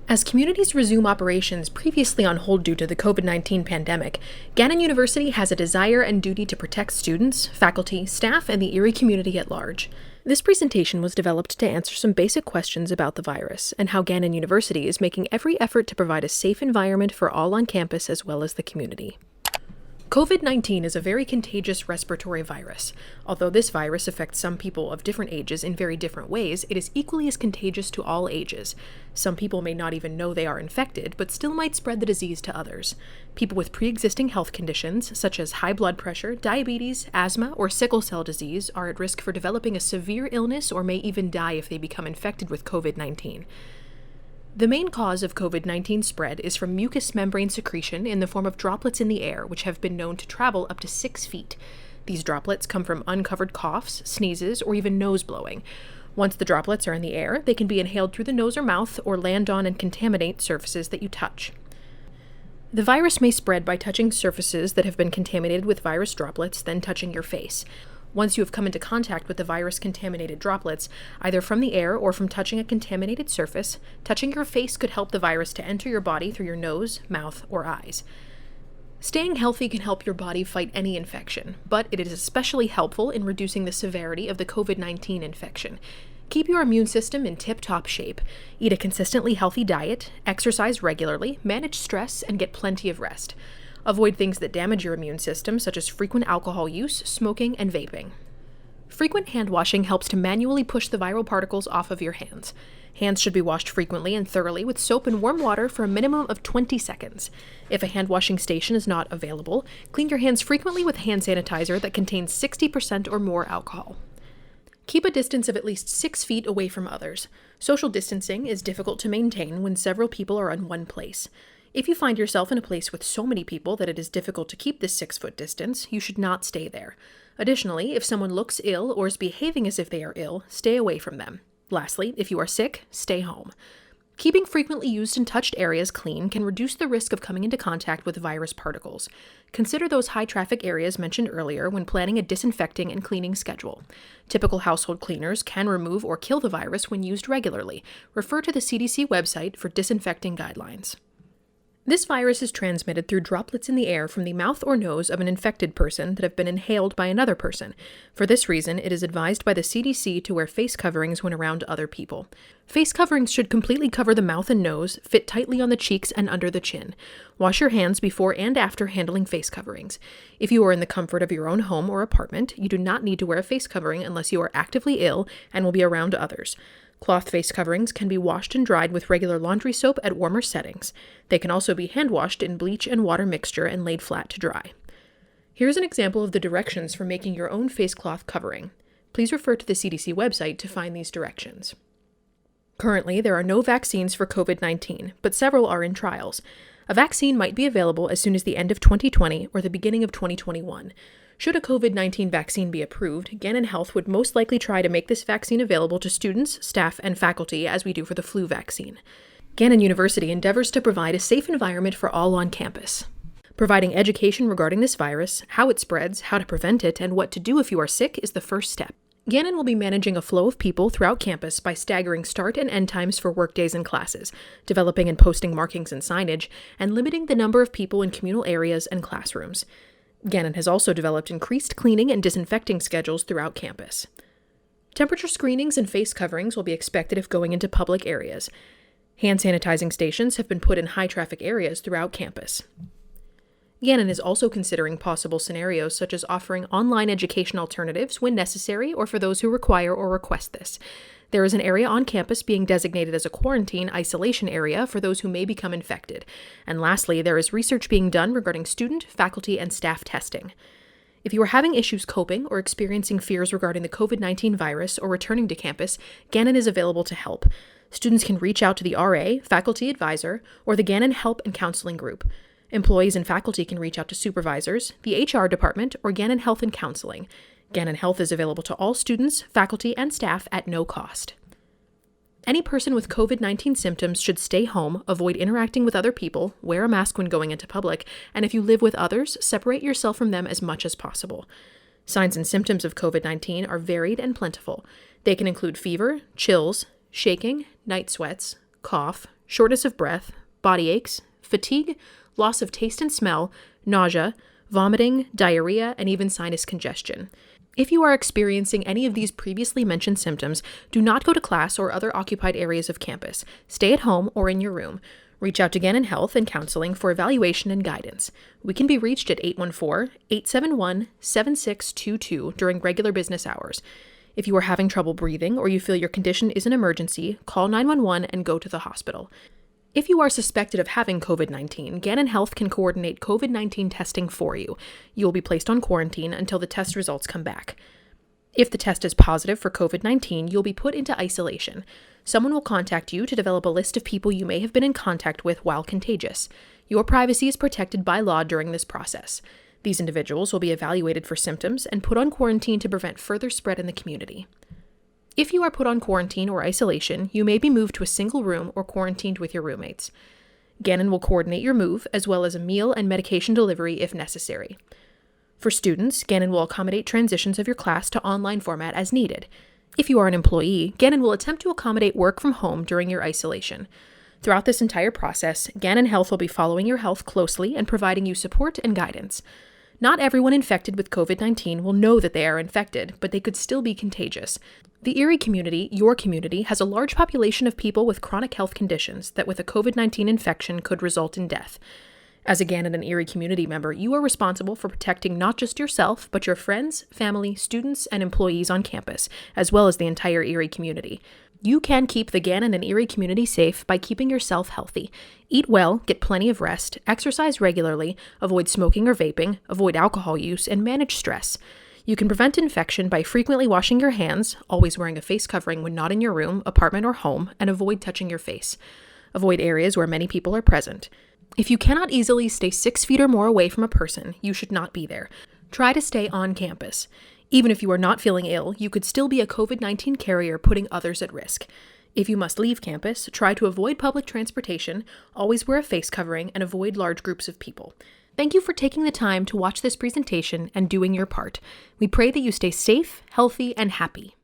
As communities resume operations previously on hold due to the COVID-19 pandemic, Gannon University has a desire and duty to protect students, faculty, staff, and the Erie community at large. This presentation was developed to answer some basic questions about the virus and how Gannon University is making every effort to provide a safe environment for all on campus as well as the community. COVID-19 is a very contagious respiratory virus. Although this virus affects some people of different ages in very different ways, it is equally as contagious to all ages. Some people may not even know they are infected, but still might spread the disease to others. People with pre-existing health conditions, such as high blood pressure, diabetes, asthma, or sickle cell disease, are at risk for developing a severe illness or may even die if they become infected with COVID-19. The main cause of COVID-19 spread is from mucous membrane secretion in the form of droplets in the air, which have been known to travel up to 6 feet. These droplets come from uncovered coughs, sneezes, or even nose blowing. Once the droplets are in the air, they can be inhaled through the nose or mouth or land on and contaminate surfaces that you touch. The virus may spread by touching surfaces that have been contaminated with virus droplets, then touching your face. Once you have come into contact with the virus-contaminated droplets, either from the air or from touching a contaminated surface, touching your face could help the virus to enter your body through your nose, mouth, or eyes. Staying healthy can help your body fight any infection, but it is especially helpful in reducing the severity of the COVID-19 infection. Keep your immune system in tip-top shape. Eat a consistently healthy diet, exercise regularly, manage stress, and get plenty of rest. Avoid things that damage your immune system, such as frequent alcohol use, smoking, and vaping. Frequent hand washing helps to manually push the viral particles off of your hands. Hands should be washed frequently and thoroughly with soap and warm water for a minimum of 20 seconds. If a hand washing station is not available, clean your hands frequently with hand sanitizer that contains 60% or more alcohol. Keep a distance of at least 6 feet away from others. Social distancing is difficult to maintain when several people are in one place. If you find yourself in a place with so many people that it is difficult to keep this 6-foot distance, you should not stay there. Additionally, if someone looks ill or is behaving as if they are ill, stay away from them. Lastly, if you are sick, stay home. Keeping frequently used and touched areas clean can reduce the risk of coming into contact with virus particles. Consider those high-traffic areas mentioned earlier when planning a disinfecting and cleaning schedule. Typical household cleaners can remove or kill the virus when used regularly. Refer to the CDC website for disinfecting guidelines. This virus is transmitted through droplets in the air from the mouth or nose of an infected person that have been inhaled by another person. For this reason, it is advised by the CDC to wear face coverings when around other people. Face coverings should completely cover the mouth and nose, fit tightly on the cheeks and under the chin. Wash your hands before and after handling face coverings. If you are in the comfort of your own home or apartment, you do not need to wear a face covering unless you are actively ill and will be around others. Cloth face coverings can be washed and dried with regular laundry soap at warmer settings. They can also be hand washed in bleach and water mixture and laid flat to dry. Here's an example of the directions for making your own face cloth covering. Please refer to the CDC website to find these directions. Currently, there are no vaccines for COVID-19, but several are in trials. A vaccine might be available as soon as the end of 2020 or the beginning of 2021. Should a COVID-19 vaccine be approved, Gannon Health would most likely try to make this vaccine available to students, staff, and faculty as we do for the flu vaccine. Gannon University endeavors to provide a safe environment for all on campus. Providing education regarding this virus, how it spreads, how to prevent it, and what to do if you are sick is the first step. Gannon will be managing a flow of people throughout campus by staggering start and end times for workdays and classes, developing and posting markings and signage, and limiting the number of people in communal areas and classrooms. Gannon has also developed increased cleaning and disinfecting schedules throughout campus. Temperature screenings and face coverings will be expected if going into public areas. Hand sanitizing stations have been put in high-traffic areas throughout campus. Gannon is also considering possible scenarios such as offering online education alternatives when necessary or for those who require or request this. There is an area on campus being designated as a quarantine isolation area for those who may become infected. And lastly, there is research being done regarding student, faculty, and staff testing. If you are having issues coping or experiencing fears regarding the COVID-19 virus or returning to campus, Gannon is available to help. Students can reach out to the RA, faculty advisor, or the Gannon Help and Counseling Group. Employees and faculty can reach out to supervisors, the HR department, or Gannon Health and Counseling. Gannon Health is available to all students, faculty, and staff at no cost. Any person with COVID-19 symptoms should stay home, avoid interacting with other people, wear a mask when going into public, and if you live with others, separate yourself from them as much as possible. Signs and symptoms of COVID-19 are varied and plentiful. They can include fever, chills, shaking, night sweats, cough, shortness of breath, body aches, fatigue, loss of taste and smell, nausea, vomiting, diarrhea, and even sinus congestion. If you are experiencing any of these previously mentioned symptoms, do not go to class or other occupied areas of campus. Stay at home or in your room. Reach out to Gannon Health and Counseling for evaluation and guidance. We can be reached at 814-871-7622 during regular business hours. If you are having trouble breathing or you feel your condition is an emergency, call 911 and go to the hospital. If you are suspected of having COVID-19, Gannon Health can coordinate COVID-19 testing for you. You will be placed on quarantine until the test results come back. If the test is positive for COVID-19, you'll be put into isolation. Someone will contact you to develop a list of people you may have been in contact with while contagious. Your privacy is protected by law during this process. These individuals will be evaluated for symptoms and put on quarantine to prevent further spread in the community. If you are put on quarantine or isolation, you may be moved to a single room or quarantined with your roommates. Gannon will coordinate your move, as well as a meal and medication delivery if necessary. For students, Gannon will accommodate transitions of your class to online format as needed. If you are an employee, Gannon will attempt to accommodate work from home during your isolation. Throughout this entire process, Gannon Health will be following your health closely and providing you support and guidance. Not everyone infected with COVID-19 will know that they are infected, but they could still be contagious. The Erie community, your community, has a large population of people with chronic health conditions that with a COVID-19 infection could result in death. As a Gannon and Erie community member, you are responsible for protecting not just yourself, but your friends, family, students, and employees on campus, as well as the entire Erie community. You can keep the Gannon and Erie community safe by keeping yourself healthy. Eat well, get plenty of rest, exercise regularly, avoid smoking or vaping, avoid alcohol use, and manage stress. You can prevent infection by frequently washing your hands, always wearing a face covering when not in your room, apartment, or home, and avoid touching your face. Avoid areas where many people are present. If you cannot easily stay 6 feet or more away from a person, you should not be there. Try to stay on campus. Even if you are not feeling ill, you could still be a COVID-19 carrier, putting others at risk. If you must leave campus, try to avoid public transportation, always wear a face covering, and avoid large groups of people. Thank you for taking the time to watch this presentation and doing your part. We pray that you stay safe, healthy, and happy.